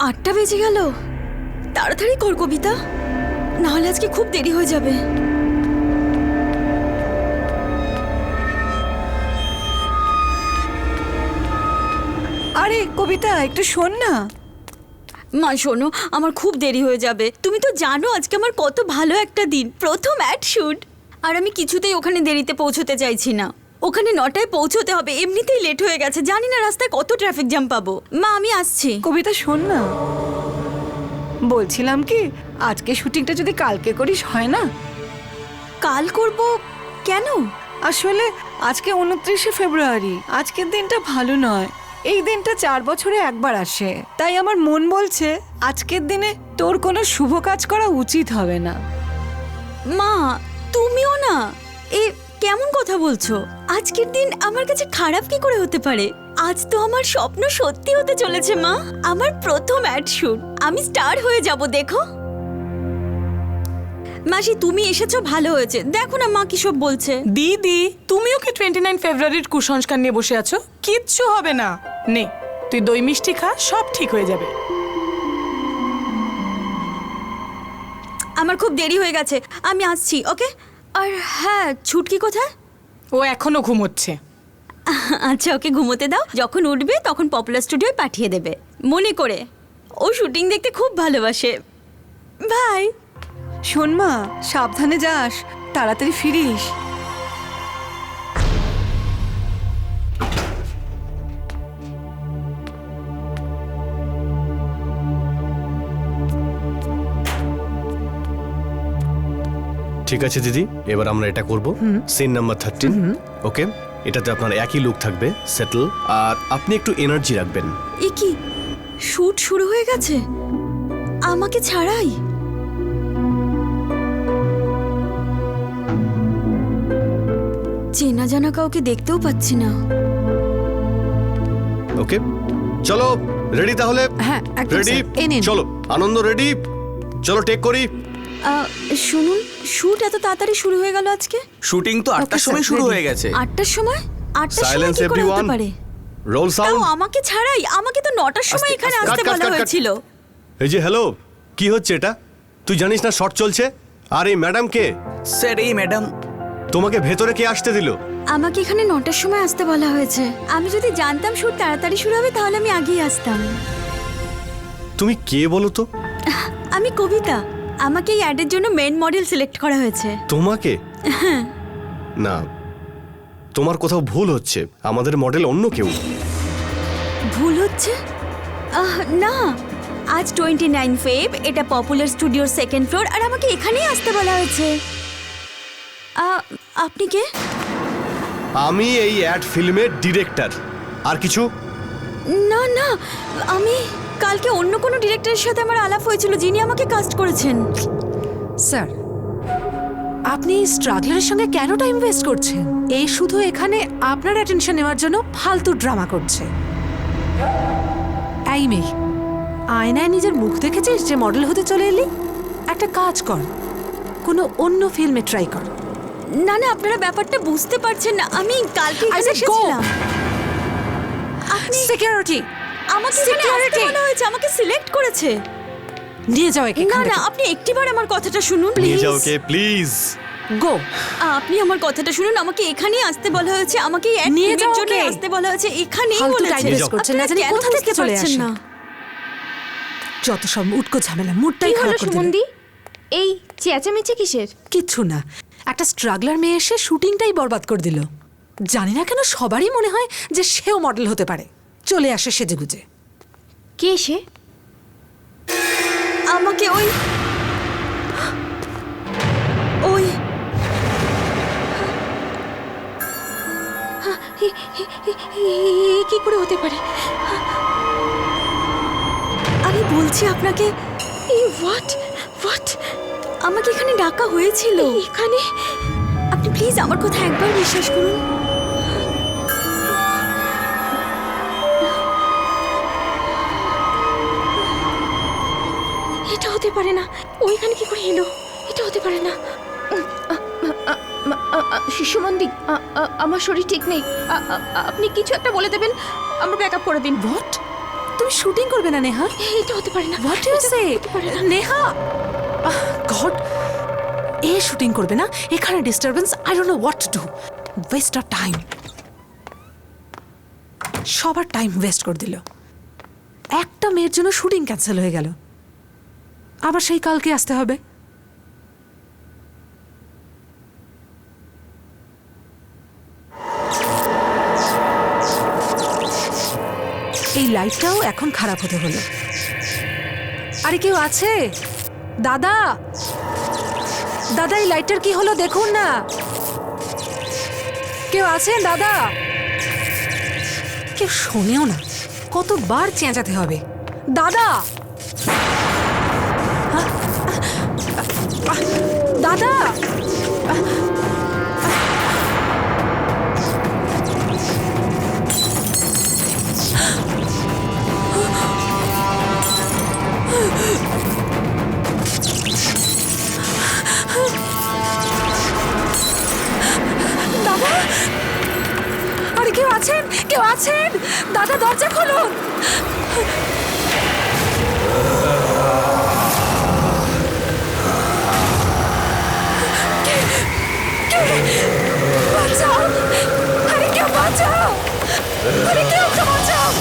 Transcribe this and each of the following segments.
8টা বেজে গেল। তাড়াতাড়ি কর কবিতা, না হলে আজকে খুব দেরি হয়ে যাবে। আরে কবিতা, একটু শোন না। মা শোনো, আমার খুব দেরি হয়ে যাবে। তুমি তো জানো আজকে আমার কত ভালো একটা দিন, প্রথম অ্যাড শুট। আর আমি কিছুতেই ওখানে দেরিতে পৌঁছতে চাইছি না। ওখানে 9টায় পৌঁছতে হবে, এমনিতেই লেট হয়ে গেছে। জানি না রাস্তায় কত ট্রাফিক জ্যাম পাবো। মা আমি আসছি। কবিতা শোন না, বলছিলাম কি আজকে শুটিংটা যদি কালকে করিস হয় না? কাল করব? কেন? আসলে আজকে 29শে ফেব্রুয়ারি, আজকের দিনটা ভালো নয়। এই দিনটা 4 বছরে একবার আসে, তাই আমার মন বলছে আজকের দিনে তোর কোনো শুভ কাজ করা উচিত হবে না। মা তুমিও না, এ কেমন কথা বলছো? আজকের দিন আমার কাছে খারাপ কি করে হতে পারে? আজ তো আমার স্বপ্ন সত্যি হতে চলেছে মা। আমার প্রথম অ্যাড শুট, আমি স্টার হয়ে যাব। দেখো মাসি, তুমি এসেছো ভালো হয়েছে। দেখো না মা কি সব বলছে। দিদি, তুমিও কি 29 ফেব্রুয়ারির কুসংস্কার নিয়ে বসে আছো? কিচ্ছু হবে না। নে, তুই দই মিষ্টি খা, সব ঠিক হয়ে যাবে। আমার খুব দেরি হয়ে গেছে, আমি আসছি। ওকে। আর হ্যাঁ, ছুটকি কোথায়? ও এখনো ঘুমোচ্ছে। আচ্ছা, ওকে ঘুমোতে দাও। যখন উঠবে তখন পপুলার স্টুডিওয় পাঠিয়ে দেবে মনে করে। ও শুটিং দেখতে খুব ভালোবাসে। ভাই শোন মা, সাবধানে যাস, তাড়াতাড়ি ফিরিস। ঠিক আছে দিদি, এবার আমরা এটা করব। Scene number 13। ওকে, এটাতে আপনার একই লুক থাকবে, সেটল। আর আপনি একটু এনার্জি রাখবেন। এ কি, শুট শুরু হয়ে গেছে আমাকে ছাড়াই? চেনা জানা কাউকে দেখতেও পাচ্ছি না। ওকে চলো, রেডি তাহলে? হ্যাঁ, একদম রেডি, স্যার। এই নিন। চলো আনন্দ, রেডি, চলো টেক করি। শুনুন, শুট এত তাড়াতাড়ি শুরু হয়ে গেল আজকে? শুটিং তো 8টার Okay, সময় sir, শুরু ready. হয়ে গেছে। 8টার সময়? 8টার সময় সাইলেন্স কি করে হতে এভরিওয়ান, পারে? রোল তাও সাউন্ড। আমাকে ছাড়াই? আমাকে তো 9টার সময় আস্তে, এখানে আস্তে, আসতে কাট, কাট, বলা কাট, কাট। হয়েছিল। এই যে হ্যালো, কি হচ্ছে এটা? তুই জানিস না শর্ট চলছে? আর এই ম্যাডাম কে? স্যার, এই ম্যাডাম। তোমাকে ভেতরে কে আসতে দিল? আমাকে এখানে 9টার সময় আসতে বলা হয়েছে। আমি যদি জানতাম শুট তাড়াতাড়ি শুরু হবে তাহলে আমি আগেই আসতাম। তুমি কে বলো তো? আমি কবিতা, আমাকে এই অ্যাডের জন্য মেন মডেল সিলেক্ট করা হয়েছে। তোমাকে? না, তোমার কোথাও ভুল হচ্ছে। আমাদের মডেল অন্য কেউ। ভুল হচ্ছে? না, আজ 29 ফেব, এটা পপুলার স্টুডিওর 2nd ফ্লোর, আর আমাকে এখানেই আসতে বলা হয়েছে। আপনি কে? আমি এই অ্যাড ফিল্মের ডিরেক্টর। আর কিছু? না না, আমি কালকে অন্য কোনো ডিরেক্টরের সাথে আমার আলাপ হয়েছিল, যিনি আমাকে কাস্ট করেছেন। স্যার, আপনি স্ট্রাগলারের সঙ্গে কেন টাইম ওয়েস্ট করছেন? এই শুধু এখানে আপনার অ্যাটেনশন নেওয়ার জন্য ফালতু ড্রামা করছে। এই মেয়ে, আয়নায় নিজের মুখ দেখেছিস যে মডেল হতে চলে এলি? একটা কাজ কর, কোনো অন্য ফিল্মে ট্রাই কর। না না, আপনারা ব্যাপারটা বুঝতে পারছেন না। আমি কালকে এখানে said go. এসেছিলাম। আপনি সিকিউরিটি, আমাকে এখানে আসতে বলা হয়েছে, আমাকে সিলেক্ট করেছে। নিয়ে যাও একে। না না, আপনি একটিবার আমার কথাটা শুনুন নিয়ে প্লিজ। যাও কে প্লিজ। গো। আপনি আমার কথাটা শুনুন, আমাকে এখানেই আসতে বলা হয়েছে, আমাকে এই নিয়ে অ্যাডের যাও জন্য ওকে। আসতে বলা হয়েছে, এখানেই ফালতু বলেছে। time waste করছেন, না জানি আপনারা কোথা কেন থেকে বুঝতে চলে পারছেন আসে। না? যত সব উটকো ঝামেলা, মুডটাই কি হলো খারাপ করে দিল। সুমন্দি? এই চেঁচামেচি কিসের? কিচ্ছু না, একটা স্ট্রাগলার মেয়ে এসে শুটিংটাই বরবাদ করে দিল। জানি না কেন সবারই মনে হয় যে সেও মডেল হতে পারে। চলে আসে সেজেগুজে। কে সে? আমাকে ওই ওই কি করে হতে পারে? আমি বলছি আপনাকে, এই হোয়াট হোয়াট? আমাকে এখানে ডাকা হয়েছিল। এখানে? আপনি প্লিজ আমার কথা একবার বিশ্বাস করুন। এটা হতে পারে না। ওইখানে কি করে এলো? এটা হতে পারে না। সুমন্দি, আমার শরীর ঠিক নেই। আপনি কিছু একটা বলে দেবেন, আমার ব্যাকআপ করে দিন। হোয়াট? তুমি শুটিং করবে না নেহা? এটা হতে পারে না। What you say? Neha, god, এ শুটিং করবে না, এখানে disturbance, I don't know what to do, waste of time, সবার টাইম ওয়েস্ট করে দিল। একটা মেয়ের জন্য শুটিং ক্যান্সেল হয়ে গেল, আবার সেই কালকে আসতে হবে। এই লাইটটাও এখন খারাপ হতে হলো। আরে কেউ আছে? দাদা, দাদা, এই লাইটটার কি হলো দেখুন না। কেউ আছেন দাদা? কেউ শোনেও না, কতবার চেঁচাতে হবে। দাদা, দাদা, দাদা, আরে কেউ আছেন? কেউ আছেন? দাদা, দরজা খুলুন। বাঁচাও! আরে কেউ বাঁচাও! আরে কেউ তো বাঁচাও!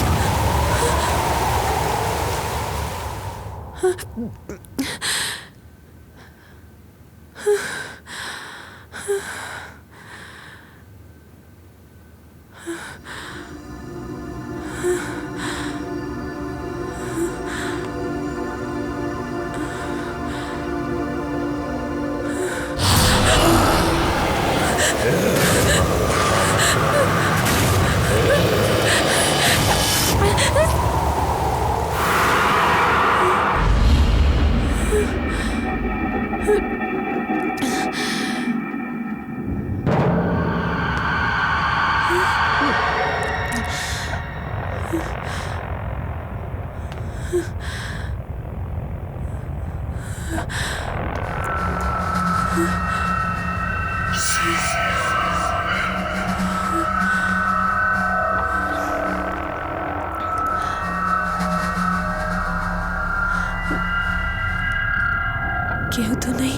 কেউ তো নেই।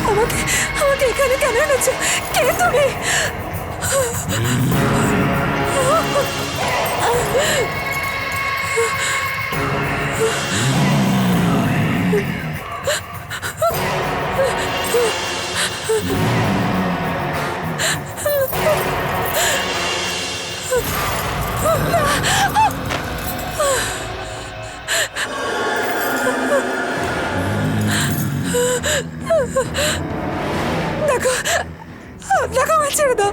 আমাকে আমাকে এখানে কেন এনেছো? কে তুমি? দেখো, দেখো, আমার ছেড়ে দাও।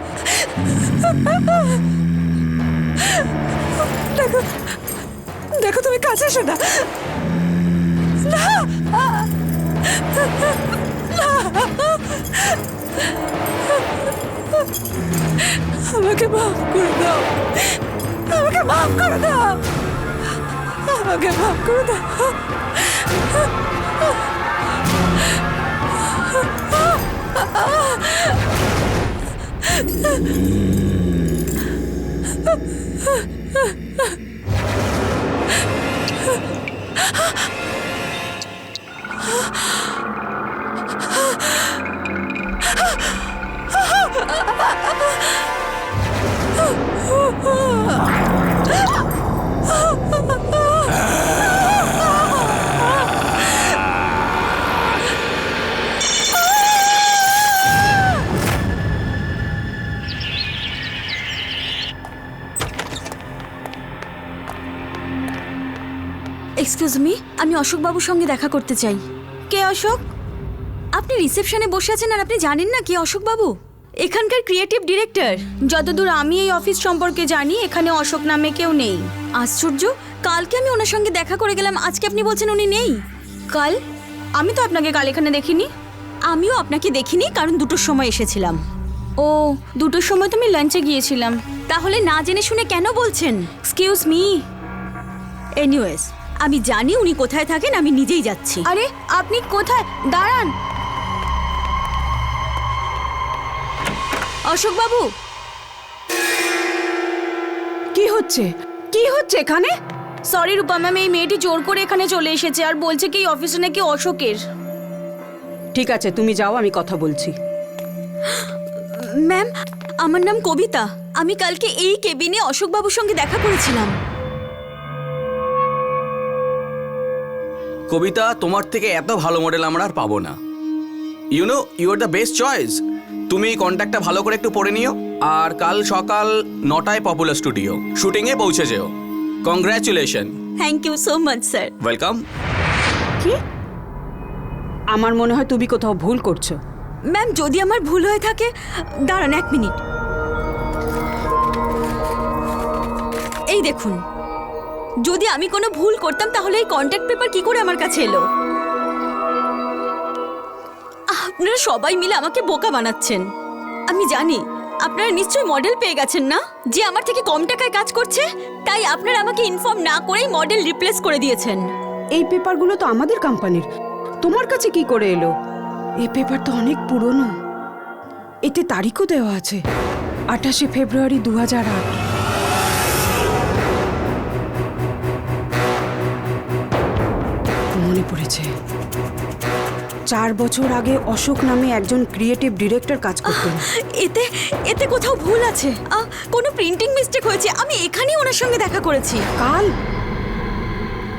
দেখো, দেখো, তুমি কাছে এসো না। আমাকে মাফ করে দাও, আমাকে মাফ করে দাও, আমাকে মাফ করে দাও। এক্সকিউজ মি, আমি অশোকবাবুর সঙ্গে দেখা করতে চাই। কে অশোক? আপনি রিসেপশনে বসে আছেন আর আপনি জানেন না কে অশোকবাবু? এখানকার ক্রিয়েটিভ ডিরেক্টর। যতদূর আমি এই অফিস সম্পর্কে জানি এখানে অশোক নামে কেউ নেই। আশ্চর্য, কালকে আমি ওনার সঙ্গে দেখা করে গেলাম, আজকে আপনি বলছেন উনি নেই। কাল? আমি তো আপনাকে কাল এখানে দেখিনি। আমিও আপনাকে দেখিনি, কারণ 2টোর সময় এসেছিলাম। ও, 2টোর সময় তো আমি লাঞ্চে গিয়েছিলাম। তাহলে না জেনে শুনে কেন বলছেন? Excuse me. এনিওয়েজ, আমি জানি উনি কোথায় থাকেন, আমি নিজেই যাচ্ছি। আরে আপনি কোথায়? দাঁড়ান অশোক বাবু। কি হচ্ছে? কি হচ্ছে এখানে? সরি রূপা ম্যাম, এই মেয়েটি জোর করে এখানে চলে এসেছে আর বলছে কি এই অফিসে নাকি অশোকের। ঠিক আছে, তুমি যাও, আমি কথা বলছি। ম্যাম, আমার নাম কবিতা। আমি কালকে এই কেবিনে অশোক বাবুর সঙ্গে দেখা করেছিলাম। কবিতা, তোমার থেকে এত ভালো মডেল আমরা আর পাবো না। You know you are the best choice. তুমি কন্ট্যাক্টটা ভালো করে একটু পড়ে নিও, আর কাল সকাল 9টায় পপুলার স্টুডিও শুটিংয়ে পৌঁছে যেও। Congratulation. Thank you so much sir. Welcome. কি? আমার মনে হয় তুমি কোথাও ভুল করছো। ম্যাম, যদি আমার ভুল হয়ে থাকে, দাঁড়ান 1 মিনিট। এই দেখুন, যদি আমি কোনো ভুল করতাম তাহলে এই কন্ট্যাক্ট পেপার কি করে আমার কাছে এলো? আপনারা সবাই মিলে আমাকে বোকা বানাচ্ছেন। আমি জানি আপনারা নিশ্চয়ই মডেল পেয়ে গেছেন না, যে আমার থেকে কম টাকায় কাজ করছে, তাই আপনারা আমাকে ইনফর্ম না করেই মডেল রিপ্লেস করে দিয়েছেন। এই পেপারগুলো তো আমাদের কোম্পানির, তোমার কাছে কি করে এলো? এই পেপার তো অনেক পুরনো, এতে তারিখও দেওয়া আছে 28শে ফেব্রুয়ারি 2008। মনে পড়েছে, 4 বছর আগে অশোক নামে একজন ক্রিয়েটিভ ডিরেক্টর কাজ করতেন। এতে এতে কোথাও ভুল আছে, কোনো প্রিন্টিং মিস্টেক হয়েছে। আমি এখানেই ওনার সঙ্গে দেখা করেছি। কাল?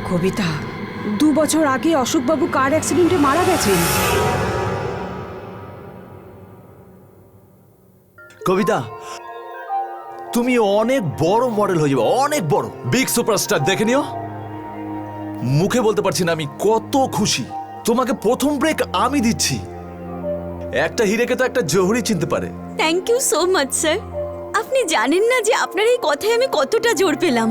কবিতা, 2 বছর আগে অশোকবাবু কার অ্যাক্সিডেন্টে মারা গেছেন। কবিতা, তুমি অনেক বড় মডেল হয়ে যাবে, অনেক বড় বিগ সুপারস্টার। দেখে নিও। মুখে বলতে পারছি না আমি কত খুশি। তোমাকে প্রথম ব্রেক আমি দিচ্ছি। একটা হিরেকে তো একটা জহুরি চিনতে পারে। Thank you so much sir. আপনি জানেন না যে আপনার এই কথায় আমি কতটা জোর পেলাম।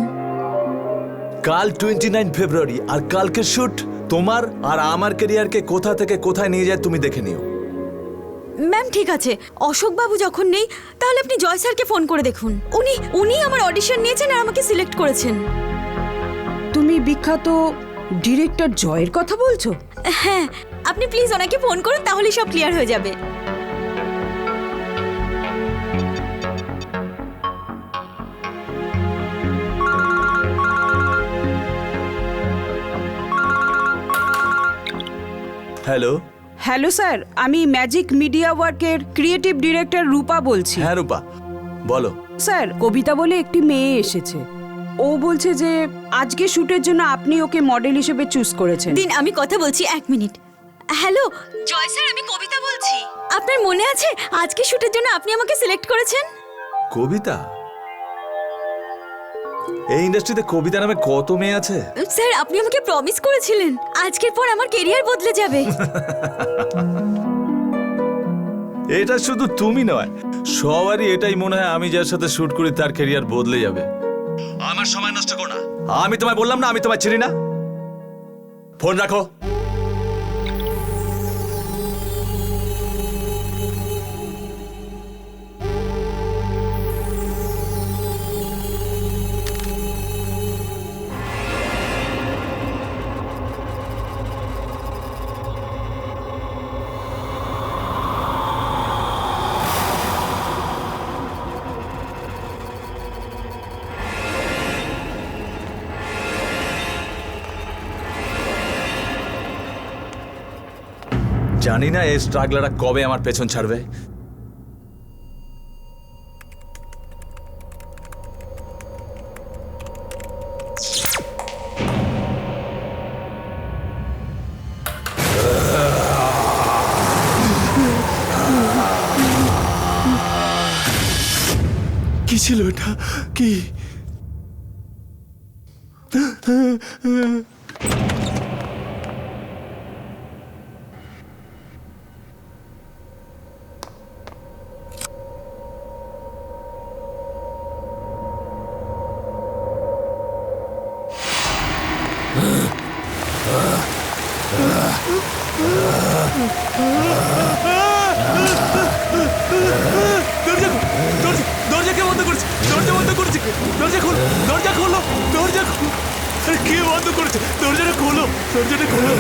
কাল 29 ফেব্রুয়ারি, আর কালকে শুট। তোমার আর আমার ক্যারিয়ারকে কোথা থেকে কোথায় নিয়ে যায় তুমি দেখে নিও। ম্যাম ঠিক আছে, অশোকবাবু যখন নেই তাহলে আপনি জয় স্যারকে ফোন করে দেখুন। উনি আমার অডিশন নিয়েছেন আর আমাকে সিলেক্ট করেছেন। তুমি বিখ্যাত ডিরেক্টর জয়ের কথা বলছো? হ্যাঁ, আপনি প্লিজ ওনাকে ফোন করুন, তাহলে সব ক্লিয়ার হয়ে যাবে। হ্যালো। হ্যালো স্যার, আমি ম্যাজিক মিডিয়া ওয়ার্কের ক্রিয়েটিভ ডিরেক্টর রূপা বলছি। হ্যাঁ রূপা, বলো। স্যার, কবিতা বলে একটি মেয়ে এসেছে। ও বলছে যে আজকে শুটের জন্য আপনি ওকে মডেল হিসেবে চুজ করেছেন। দিন, আমি কথা বলছি 1 মিনিট। হ্যালো জয় স্যার, আমি কবিতা বলছি। আপনার মনে আছে আজকে শুটের জন্য আপনি আমাকে সিলেক্ট করেছেন? কবিতা? এই ইন্ডাস্ট্রিতে কবিতা নামে কত মেয়ে আছে। স্যার, আপনি আমাকে প্রমিস করেছিলেন আজকের পর আমার কেরিয়ার বদলে যাবে। এটা শুধু তুমি নয়, সবারই এটাই মনে হয়। আমি যার সাথে শুট করি তার ক্যারিয়ার বদলে যাবে। আমার সময় নষ্ট করো না। আমি তোমায় বললাম না আমি তোমায় চিনি না। ফোন রাখো। জানি না এই স্ট্রাগলাররা কবে আমার পেছন ছাড়বে। কি ছিল এটা? কি? দরজা কে বন্ধ করেছে? দরজা বন্ধ করেছে। দরজা খোলো, দরজা খোলো, দরজা খোলো। আরে কে বন্ধ করেছে? দরজাটা খোলো, দরজাটা খোলো।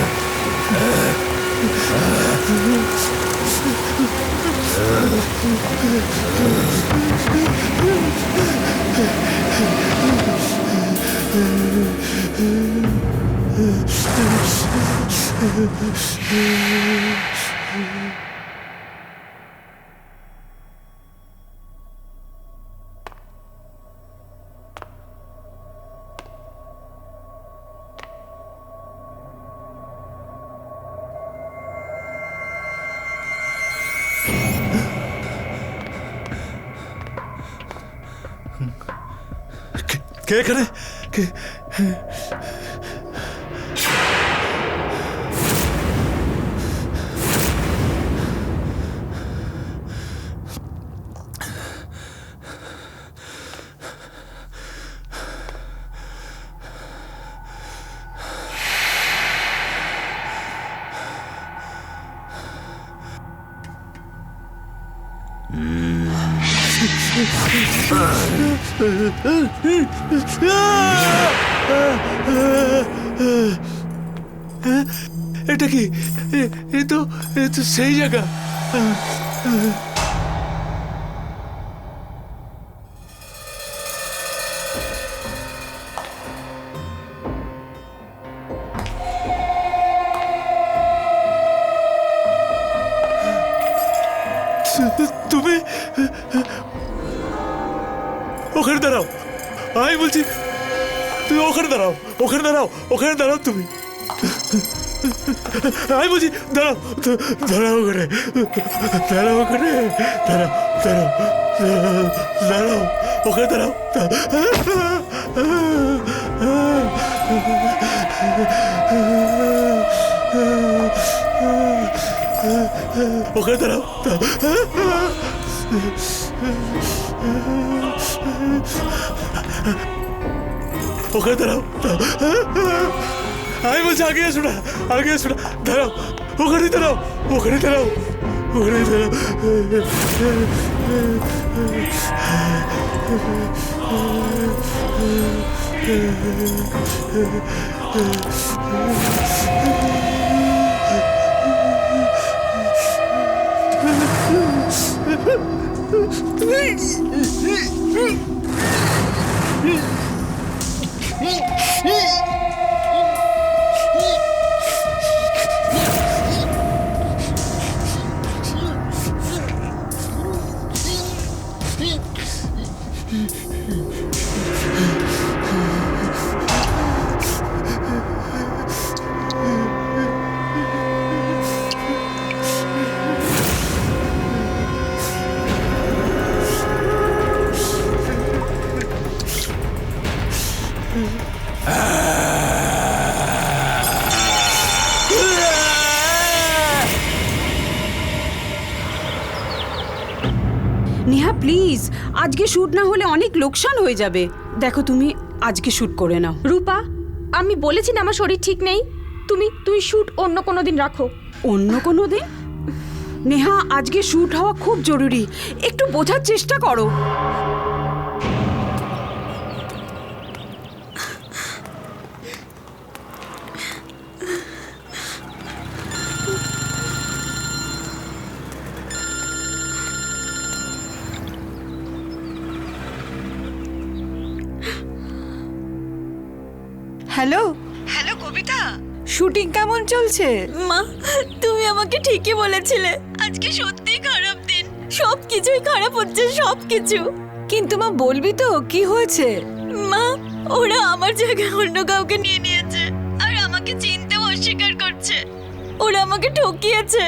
কে এখানে? কে? এটা কি? এ তো সেই জায়গা। তুমি ওখানে দাঁড়াও, আমি বলছি তুমি ওখানে দাঁড়াও, ওখানে দাঁড়াও, ওখানে দাঁড়াও তুমি। আমি বলছি দাঁড়াও, দাঁড়াও ওখানে, দাঁড়াও ওখানে, দাঁড়াও, দাঁড়াও, দাঁড়াও ওখানে, দাঁড়াও। ওখানে দাঁড়াও। ওখানে দাঁড়াও। আমি বলছি আগে আসো না, আগে আসো না, দাঁড়াও ওখানে, দাঁড়াও ওখানে, দাঁড়াও ওখানে, দাঁড়াও। নেহা প্লিজ, আজকে শুট না হলে অনেক লোকসান হয়ে যাবে। দেখো তুমি আজকে শুট করে নাও। রূপা, আমি বলেছি না আমার শরীর ঠিক নেই। তুমি শুট অন্য কোনো দিন রাখো। অন্য কোনো দিন? নেহা আজকে শুট হওয়া খুব জরুরি, একটু বোঝার চেষ্টা করো। হ্যালো, হ্যালো কবিতা, শুটিং কেমন চলছে? মা, তুমি আমাকে ঠিকই বলেছিলে, আজকে সত্যিই খারাপ দিন, সব কিছুই খারাপ হচ্ছে, সব কিছু। কিন্তু মা বলবি তো কি হয়েছে? মা, ওরা আমার জায়গায় অন্য কাউকে নিয়ে নিয়েছে আর আমাকে চিনতেও অস্বীকার করছে। ওরা আমাকে ঠকিয়েছে।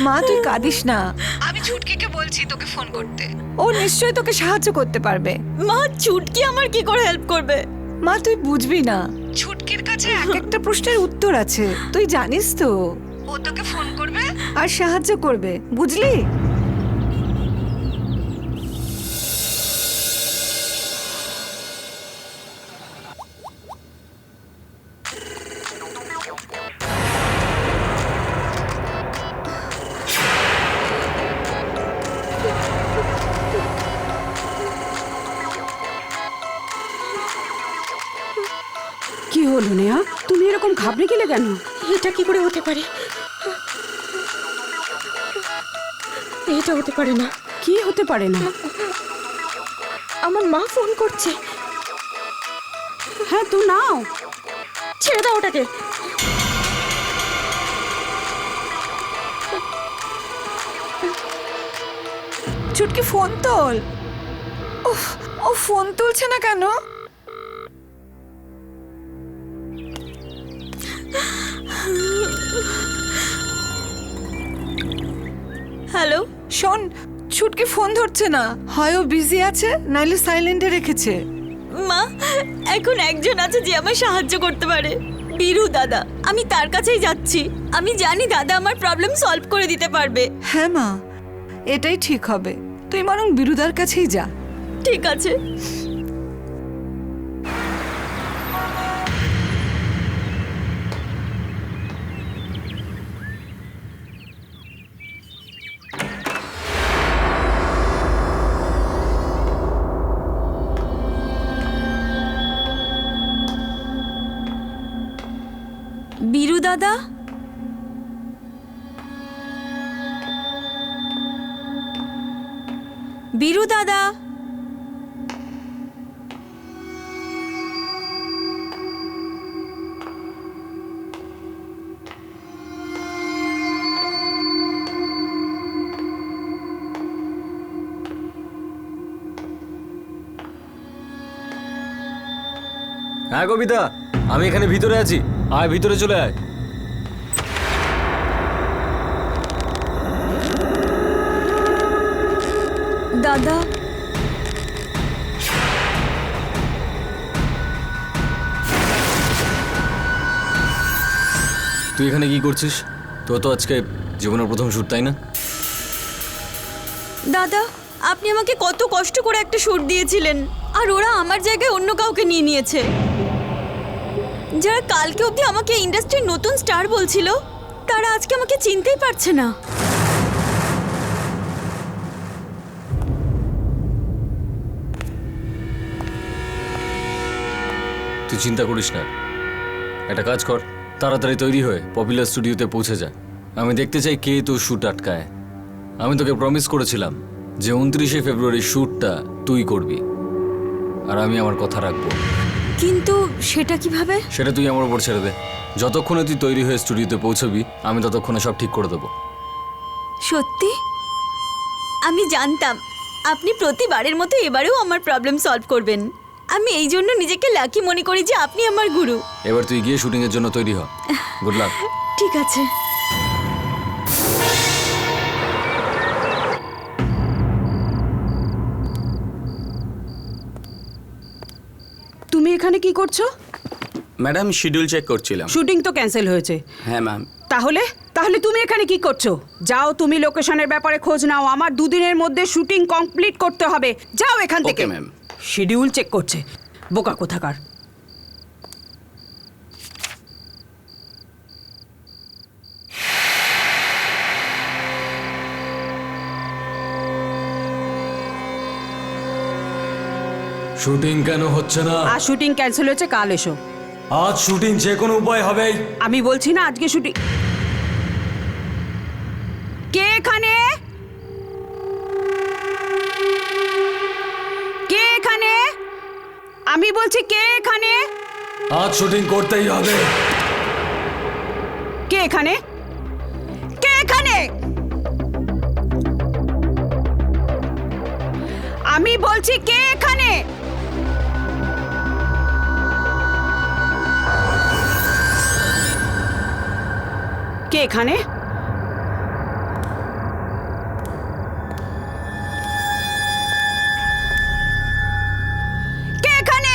মা তুই কাঁদিস না, আমি ছুটকিকে বলছি তোকে ফোন করতে, ও নিশ্চয়ই তোকে সাহায্য করতে পারবে। মা, চুটকি আমার কি করে হেল্প করবে? মা তুই বুঝবি না, ছুটকির কাছে এক একটা প্রশ্নের উত্তর আছে, তুই জানিস তো। ও তোকে ফোন করবে আর সাহায্য করবে, বুঝলি? কি হলো নেহা, তুমি এরকম ঘাবড়ে গেলে কেন? এটা কি করে হতে পারে? এটা হতে পারে না। কি হতে পারে না? আমার মা ফোন করছে। হ্যাঁ, তো নাও। ছেড়ে দাও ওটাকে। ছুটকি ফোন তোল। উফ, ও ফোন তুলছে না কেন? হ্যালো, শোন, ছুটকি ফোন ধরছে না, হয় ও বিজি আছে নাইলে সাইলেন্টে রেখেছে। মা, এখন একজন আছে যে আমায় সাহায্য করতে পারে, বীরু দাদা। আমি তার কাছেই যাচ্ছি। আমি জানি দাদা আমার প্রবলেম সলভ করে দিতে পারবে। হ্যাঁ মা, এটাই ঠিক হবে। তুই বরং বিরুদার কাছেই যা। ঠিক আছে। বীরু দাদা, বীরু দাদা, হ্যাঁ কবিতা, আমি এখানে ভিতরে আছি, আয় ভিতরে চলে আয়। দাদা, তুই এখানে কি করছিস? তোর তো আজকে জীবনের প্রথম শুট, তাই না? দাদা, আপনি আমাকে কত কষ্ট করে একটা শুট দিয়েছিলেন, আর ওরা আমার জায়গায় অন্য কাউকে নিয়ে নিয়েছে। যারা কালকে অবধি আমাকে ইন্ডাস্ট্রির নতুন স্টার বলছিল, তারা আজকে আমাকে চিনতেই পারছে না। তুই চিন্তা করিস না, একটা কাজ কর, তাড়াতাড়ি তৈরি হয়ে পপুলার স্টুডিওতে পৌঁছে যা। আমি দেখতে চাই কে তোর শ্যুট আটকায়। আমি তোকে প্রমিস করেছিলাম যে 29শে ফেব্রুয়ারি শ্যুটটা তুই করবি, আর আমি আমার কথা রাখবো। কিন্তু সেটা কিভাবে? সেটা তুই আমার উপর ছেড়ে দে। যতক্ষণে তুই তৈরি হয়ে স্টুডিওতে পৌঁছবি, আমি ততক্ষণে সব ঠিক করে দেবো। সত্যি? আমি জানতাম আপনি প্রতিবারের মতো এবারেও আমার প্রবলেম সলভ করবেন। আমি এই জন্য নিজেকে লাকি মনে করি যে আপনি আমার গুরু। এবার তুই গিয়ে শুটিংয়ের জন্য তৈরি হ। Good luck. ঠিক আছে। তুমি এখানে কি করছো? ম্যাডাম, শিডিউল চেক করছিলাম। শুটিং তো ক্যান্সেল হয়েছে। হ্যাঁ ম্যাম। তাহলে তাহলে তুমি এখানে কি করছো? যাও, তুমি লোকেশনের ব্যাপারে খোঁজ নাও। আমার 2 দিনের মধ্যে শুটিং কমপ্লিট করতে হবে। যাও এখান থেকে। Okay ma'am. শিডিউল চেক করছে, বোকা কোথাকার। শুটিং কেন হচ্ছে না? আজ শুটিং ক্যান্সেল হয়েছে, কাল এসো। আজ শুটিং যে কোনো উপায় হবেই। আমি বলছি না আজকে শুটিং। কে এখানে? কে এখানে? আমি বলছি কে এখানে? আজ শুটিং করতেই হবে। কে এখানে? কে এখানে? আমি বলছি কে এখানে? কে এখানে? কে এখানে?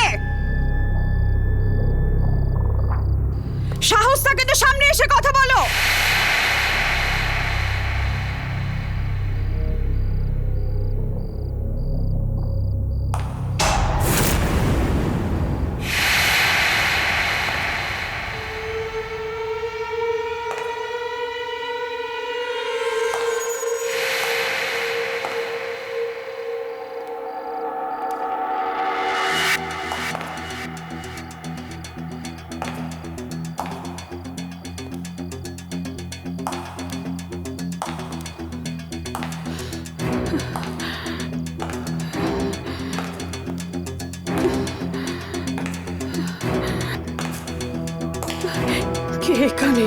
কে এখানে?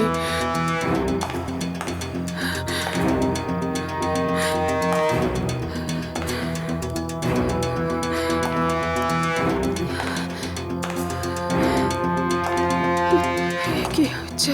কি হচ্ছে?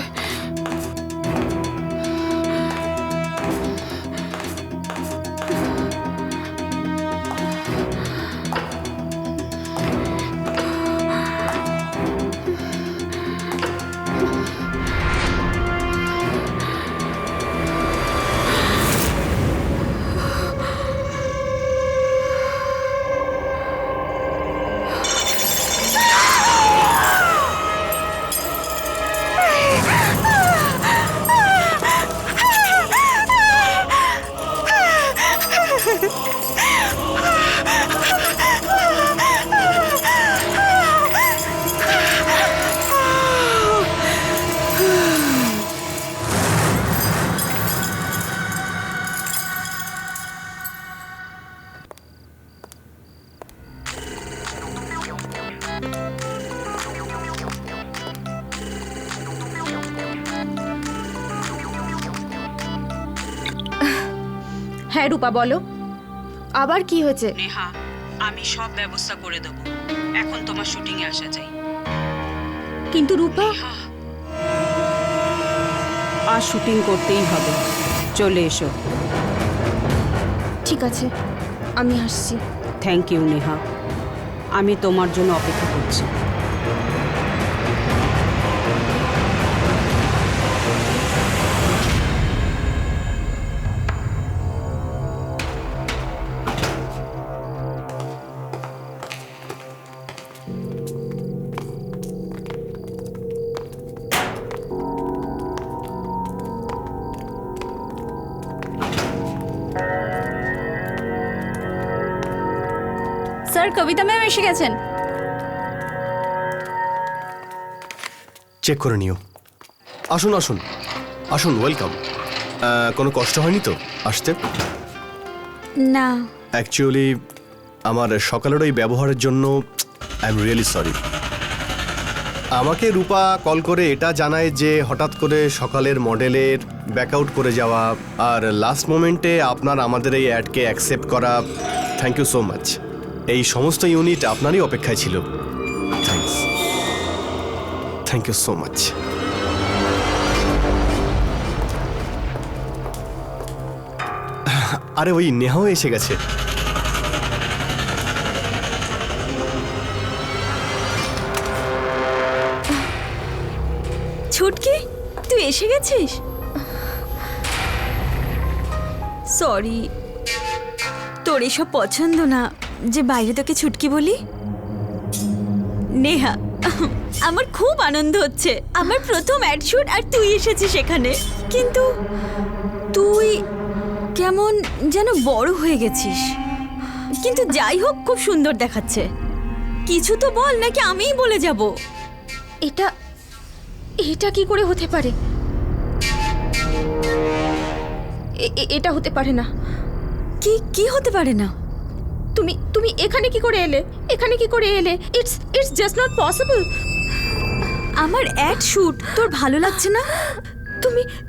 হ্যাঁ রূপা বলো, আবার কি হয়েছে? নেহা, আমি সব ব্যবস্থা করে দেবো, এখন তোমার শুটিং এ আসা চাই। কিন্তু রূপা, আর শুটিং করতেই হবে, চলে এসো। ঠিক আছে আমি আসছি। থ্যাংক ইউ নেহা, আমি তোমার জন্য অপেক্ষা করছি। স্যার কবিতা ম্যাম এসে গেছেন। চেক করে নিও। আসুন আসুন আসুন, ওয়েলকাম। কোনো কষ্ট হয়নি তো আসতে? না, অ্যাকচুয়ালি আমার সকালের ওই ব্যবহারের জন্য আই এম রিয়েলি সরি। আমাকে রূপা কল করে এটা জানায় যে হঠাৎ করে সকালের মডেলের ব্যাকআউট করে যাওয়া আর লাস্ট মোমেন্টে আপনার আমাদের এই অ্যাডকে অ্যাকসেপ্ট করা। Thank you so much. এই সমস্ত ইউনিট আপনারই অপেক্ষায় ছিল। Thanks, thank you so much. আরে ওই নেহাও এসে গেছে। ছুটকি তুই এসে গেছিস? সরি, তোর এসব পছন্দ না যে বাইরে তোকে ছুটকি বলি। নেহা, আমার খুব আনন্দ হচ্ছে। আমার প্রথম অ্যাড শুট আর তুই এসেছিস সেখানে। কিন্তু তুই কেমন যেন বড় হয়ে গেছিস। কিন্তু যাই হোক, খুব সুন্দর দেখাচ্ছে। কিছু তো বল, নাকি আমিই বলে যাব? এটা এটা কি করে হতে পারে? এটা হতে পারে না। কি কি হতে পারে না? তুমি এখানে কি করে এলে? এখানে কি করে এলে? It's just not possible. আমার অ্যাড শুট তোর ভালো লাগছে না?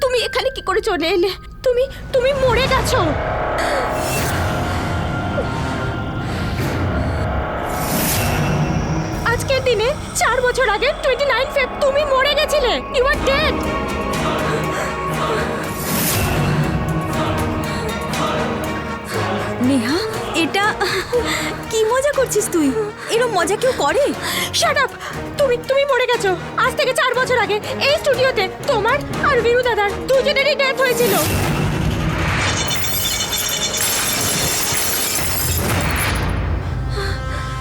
তুমি এখানে কি করে চলে এলে? তুমি মরে গেছো। আজকের দিনে 4 বছর আগে 29 ফেব তুমি মরে গেছিলে। You R dead. নেহা, এটা কি মজা করছিস তুই? এরকম মজা কেউ করে? Shut up. তুমি মরে গেছো। আজ থেকে 4 বছর আগে এই স্টুডিওতে তোমার আর বীরু দাদার দুজনেরই ডেথ হয়েছিল।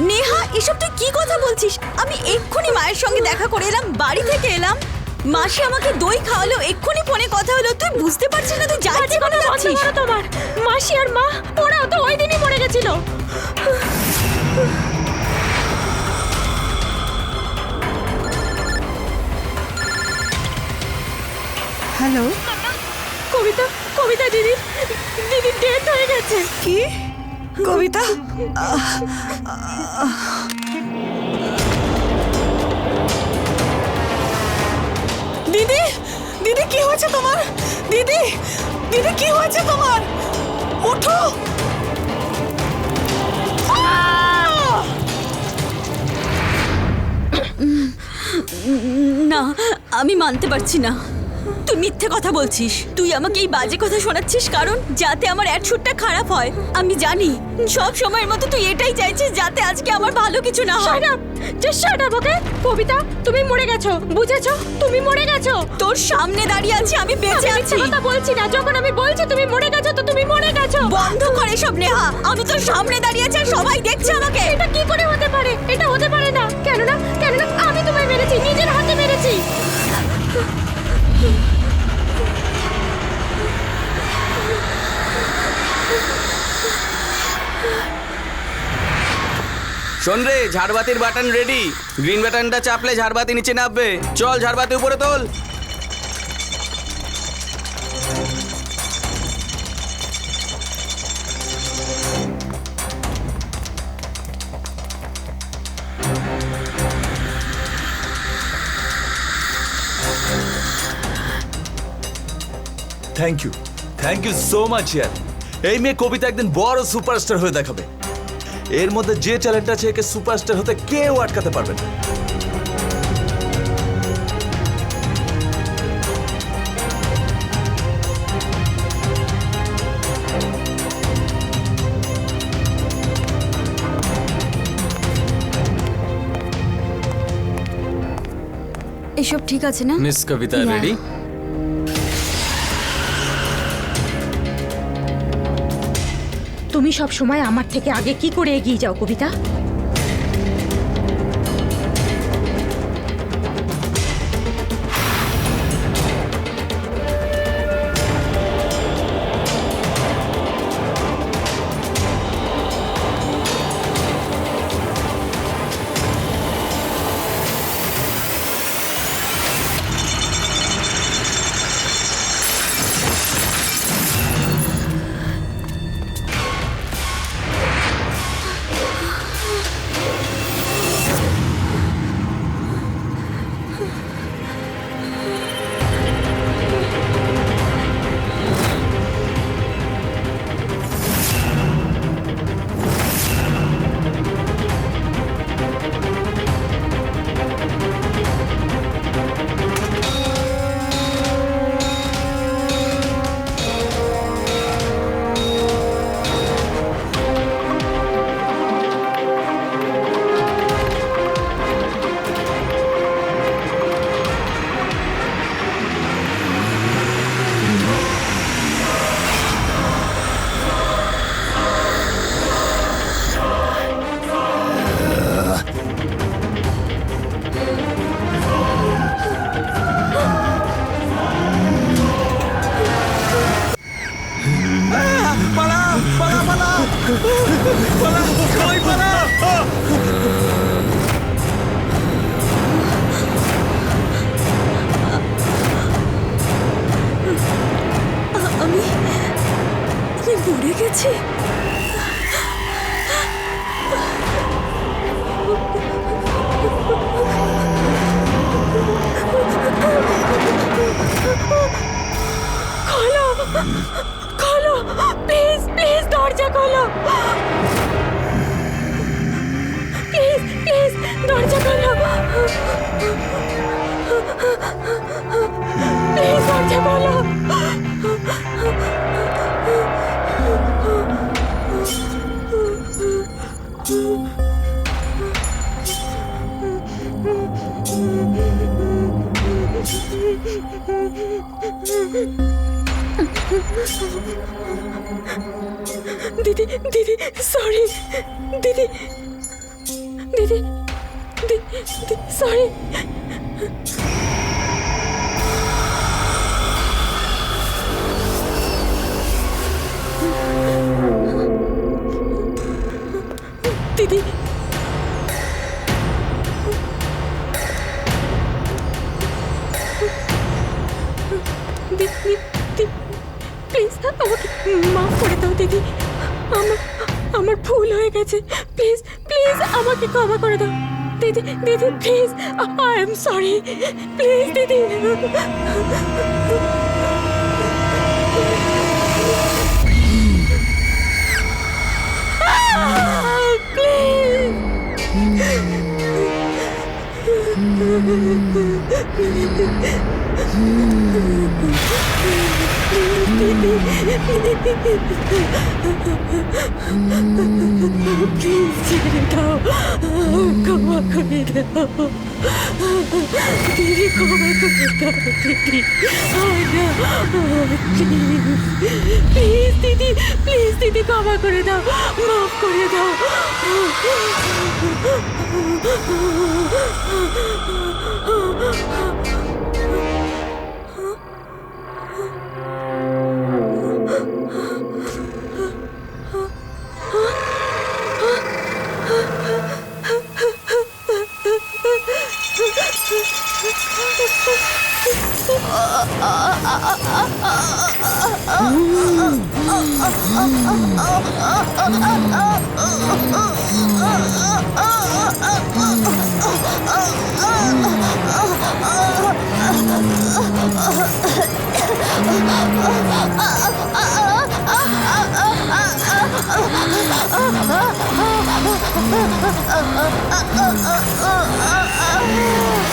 নেহা, এসব তুই কি কথা বলছিস? আমি এক্ষুনি মায়ের সঙ্গে দেখা করে এলাম, বাড়ি থেকে এলাম। মাসি আমাকে দই খাওয়ালো, এক্ষুনি ফোনে কথা হলো। তুই বুঝতে পারছিস না তুই যাচ্ছিস কোথায় যাচ্ছিস? তোমার মাসি আর মা ওরাও তো ওই দিনই মরে গেছিল। হ্যালো, কবিতা দিদি ডেথ হয়ে গেছে। কি কবিতা? দিদি দিদি কি হয়েছে তোমার? দিদি দিদি কি হয়েছে তোমার? ওঠো। না, আমি মানতে পারছি না। তুই মিথ্যে কথা বলছিস। তুই আমাকে এই বাজে কথা শোনাচ্ছিস কারণ যাতে আমার অ্যাটিটিউডটা খারাপ হয়। আমি জানি সব সময়ের মতো তুই এটাই চাইছিস যাতে আজকে আমার ভালো কিছু না হয়। Shut up, just shut up, okay? Kabita, তুমি মরে গেছো, বুঝেছো? তুমি মরে গেছো। তোর সামনে দাঁড়িয়ে আছি, আমি বেঁচে আমি আছি। মিথ্যে কথা বলছি না। যখন আমি বলছি তুমি মরে গেছো তো তুমি মরে গেছো। বন্ধ করে সব নেহা। আমি তোর সামনে দাঁড়িয়ে আছি আর সবাই দেখছে আমাকে। এটা কি করে হতে পারে? এটা হতে পারে না। কেন না আমি তোমায় মেরেছি, নিজের হাতে মেরেছি। শোন রে, ঝাড়বাতির বাটন রেডি। গ্রিন বাটনটা চাপলে ঝাড়বাতি নিচে নামবে। চল ঝাড়বাতি উপরে তোল। থ্যাংক ইউ সো মাচ ইয়ার। এই মেয়ে কবিতা একদিন বড় সুপারস্টার হয়ে দেখাবে। এর মধ্যে যে ট্যালেন্ট আছে একে সুপারস্টার হতে কেউ আটকাতে পারবে না। এসব ঠিক আছে না? মিস কবিতা Yeah. রেডি? তুমি সব সময় আমার থেকে আগে কি করে এগিয়ে যাও কবিতা? আমি মরে গেছি। খোলো, খোলো, প্লিজ প্লিজ দরজা খোলো। প্লিজ প্লিজ দরজা খোলো। প্লিজ দরজা খোলো। দিদি দিদি সরি দিদি দিদি সরি। দিদি প্লিজ আমাকে মাফ করে দাও দিদি। আমার ভুল হয়ে গেছে। প্লিজ প্লিজ আমাকে ক্ষমা করে দাও দিদি দিদি please, I am sorry, please দিদি। প্লিজ ছেড়ে দাও, ক্ষমা করে দাও দিদি, ক্ষমা করে দাও দিদি, প্লিজ দিদি, প্লিজ দিদি ক্ষমা করে দাও, মাফ করে দাও। Ah!